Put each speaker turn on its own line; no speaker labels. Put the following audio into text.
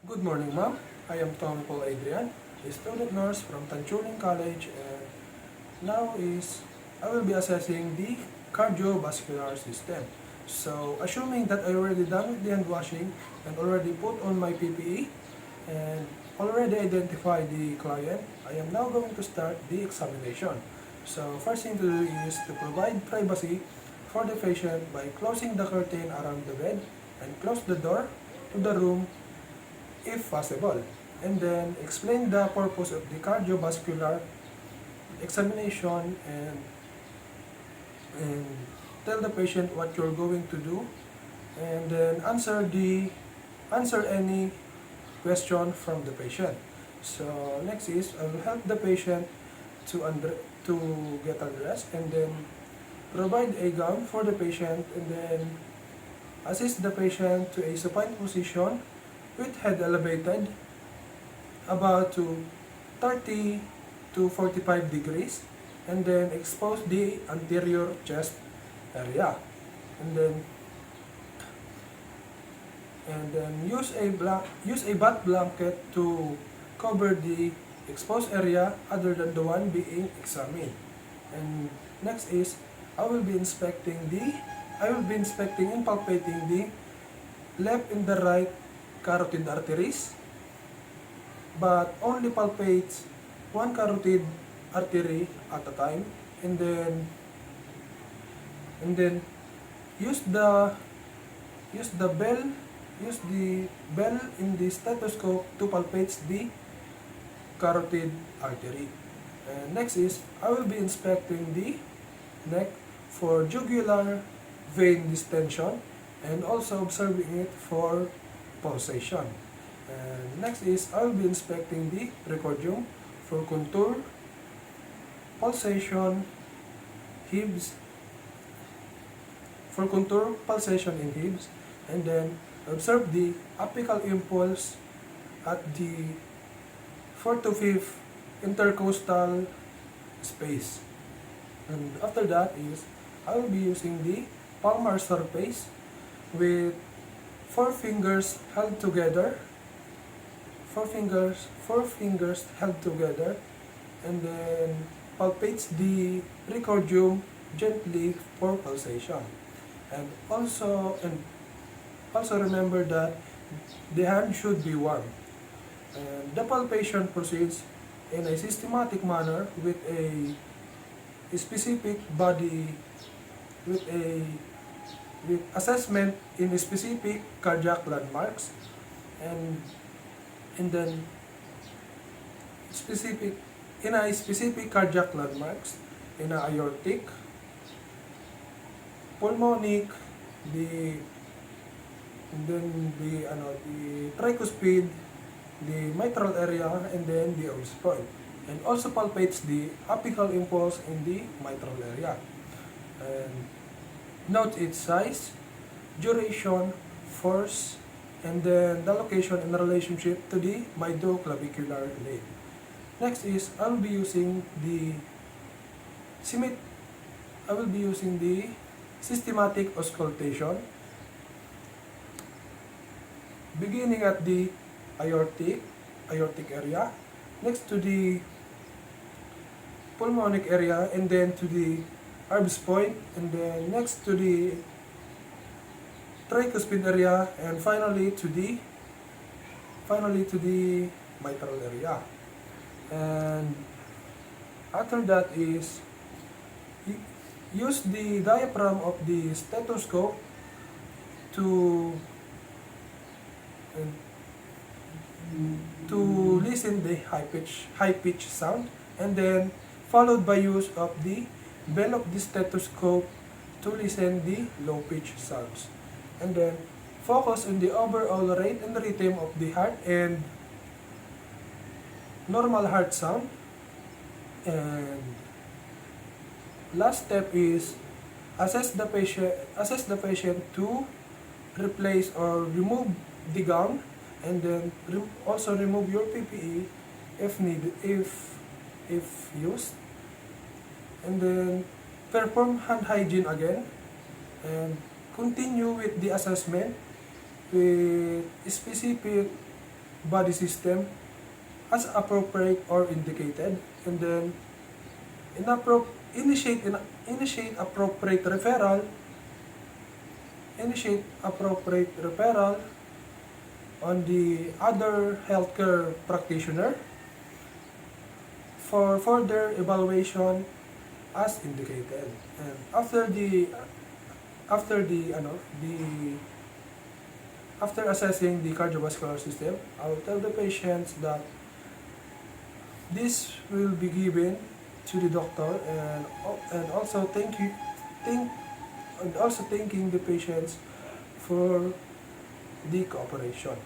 Good morning, ma'am. I am Tom Paul Adrian, a student nurse from Tanchuling College, and now I will be assessing the cardiovascular system. So, assuming that I already done with the hand washing and already put on my PPE and already identified the client, I am now going to start the examination. So, first thing to do is to provide privacy for the patient by closing the curtain around the bed and close the door to the room if possible, and then explain the purpose of the cardiovascular examination and tell the patient what you're going to do, and then answer any question from the patient. So next is I will help the patient to get undressed, and then provide a gown for the patient, and then assist the patient to a supine position with head elevated about to 30 to 45 degrees, and then expose the anterior chest area, and then use a bath blanket to cover the exposed area other than the one being examined. And next is I will be inspecting and palpating the left and the right carotid arteries, but only palpates one carotid artery at a time, and then use the bell in the stethoscope to palpate the carotid artery. And next is I will be inspecting the neck for jugular vein distension and also observing it for pulsation. And next is I will be inspecting the precordium for contour, pulsation, Hibs, for contour, pulsation in Hibs, and then observe the apical impulse at the 4th to 5th intercostal space. And after that is I will be using the palmar surface with four fingers held together, and then palpates the precordium gently for pulsation. And also remember that the hand should be warm. And the palpation proceeds in a systematic manner with a specific body with assessment in specific cardiac landmarks, and then specific cardiac landmarks in a aortic, pulmonic, the tricuspid, the mitral area, and then the Or's point. And also palpates the apical impulse in the mitral area. And note its size, duration, force, and then the location in relationship to the myoclavicular lead. Next is I will be using the systematic auscultation, beginning at the aortic area, next to the pulmonic area, and then to the Arb's point, and then next to the tricuspid area, and finally to the mitral area. And after that is use the diaphragm of the stethoscope to listen the high pitch sound, and then followed by use of the bell of the stethoscope to listen the low pitch sounds, and then focus on the overall rate and rhythm of the heart and normal heart sound. And last step is assess the patient to replace or remove the gown, and then also remove your PPE if needed, if used, and then perform hand hygiene again, and continue with the assessment with specific body system as appropriate or indicated, and then initiate appropriate referral, on the other healthcare practitioner for further evaluation as indicated. And after the ano the after assessing the cardiovascular system, I will tell the patients that this will be given to the doctor, and also thanking the patients for the cooperation.